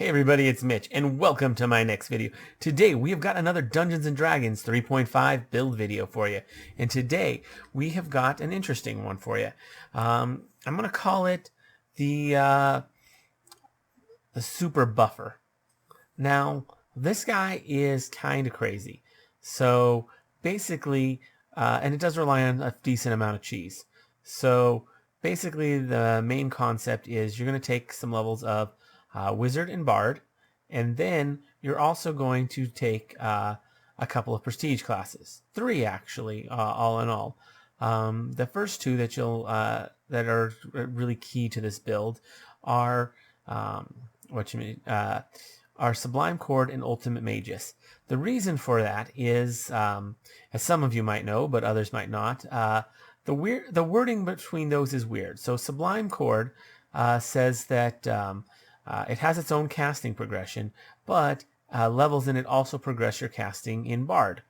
Hey everybody, it's Mitch, and welcome to my next video. Today we have got another Dungeons & Dragons 3.5 build video for you. And today we have got an interesting one for you. I'm going to call it the Super Buffer. Now, this guy is kind of crazy. So basically, and it does rely on a decent amount of cheese. So basically the main concept is you're going to take some levels of Wizard and Bard, and then you're also going to take a couple of prestige classes, 3 actually, all in all. The first 2 that you'll that are really key to this build are are Sublime Chord and Ultimate Magus. The reason for that is, as some of you might know, but others might not, the wording between those is weird. So Sublime Chord says that it has its own casting progression, but levels in it also progress your casting in Bard.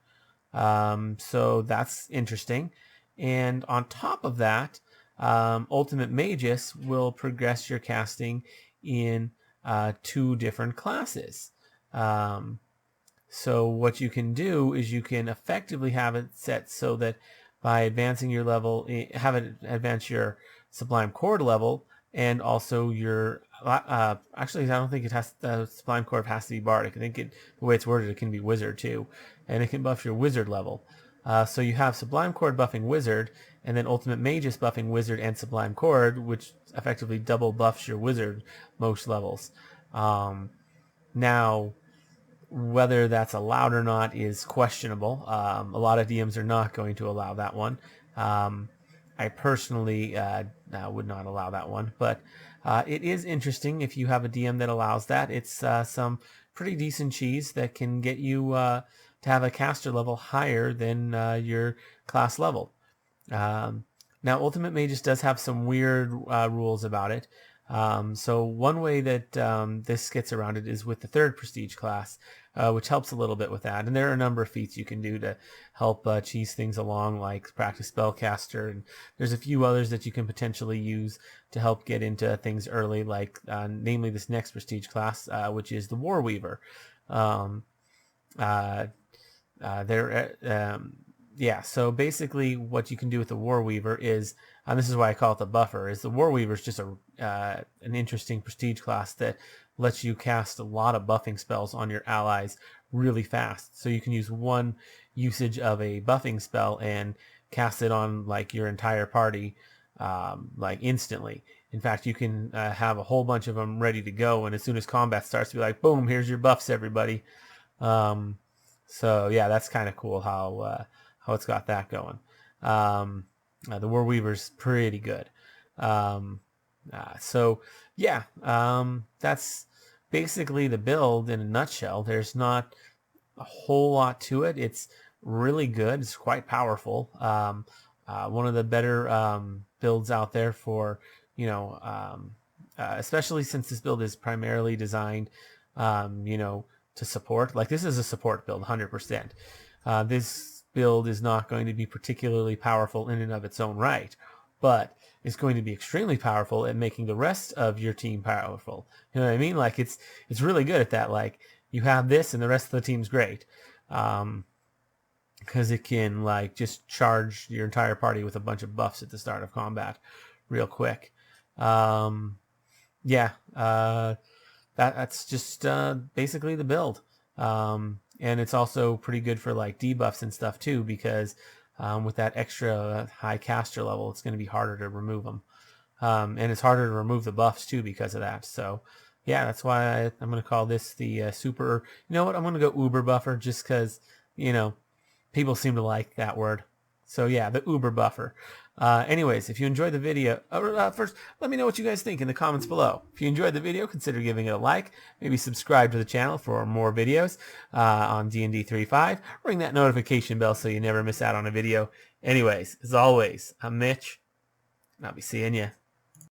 So that's interesting. And on top of that, Ultimate Magus will progress your casting in 2 different classes. So what you can do is you can effectively have it set so that by advancing your level, have it advance your Sublime Chord level, and also your actually I don't think it has the Sublime Chord has to be Bardic. I think the way it's worded, it can be Wizard too, and it can buff your Wizard level. So you have Sublime Chord buffing Wizard, and then Ultimate Magus buffing Wizard and Sublime Chord, which effectively double buffs your Wizard most levels. Now, whether that's allowed or not is questionable. A lot of DMs are not going to allow that one. I personally would not allow that one, but it is interesting if you have a DM that allows that. It's some pretty decent cheese that can get you to have a caster level higher than your class level. Now, Ultimate Magus does have some weird rules about it. So one way that this gets around it is with the 3rd prestige class, which helps a little bit with that. And there are a number of feats you can do to help cheese things along, like practice spellcaster, and there's a few others that you can potentially use to help get into things early, like namely this next prestige class, which is the War Weaver. Yeah, so basically what you can do with the War Weaver is, and this is why I call it the Buffer, is the War Weaver is just an interesting prestige class that lets you cast a lot of buffing spells on your allies really fast. So you can use one usage of a buffing spell and cast it on like your entire party like instantly. In fact, you can have a whole bunch of them ready to go, and as soon as combat starts, be like, boom, here's your buffs, everybody. So yeah, that's kind of cool how it's got that going. The War Weaver's pretty good. So yeah, that's basically the build in a nutshell. There's not a whole lot to it. It's really good. It's quite powerful. One of the better builds out there for, especially since this build is primarily designed, to support. Like, this is a support build, 100%. This build is not going to be particularly powerful in and of its own right, but it's going to be extremely powerful at making the rest of your team powerful. You know what I mean? Like, it's really good at that. Like, you have this and the rest of the team's great, because it can like just charge your entire party with a bunch of buffs at the start of combat real quick. Yeah, that's just basically the build. And it's also pretty good for like debuffs and stuff too, because with that extra high caster level, it's going to be harder to remove them. And it's harder to remove the buffs too because of that. So yeah, that's why I'm going to call this the super, you know what, I'm going to go Uber Buffer, just because, people seem to like that word. So yeah, the Uber Buffer. Anyways, if you enjoyed the video, first, let me know what you guys think in the comments below. If you enjoyed the video, consider giving it a like. Maybe subscribe to the channel for more videos on D&D 3.5. Ring that notification bell so you never miss out on a video. Anyways, as always, I'm Mitch, and I'll be seeing you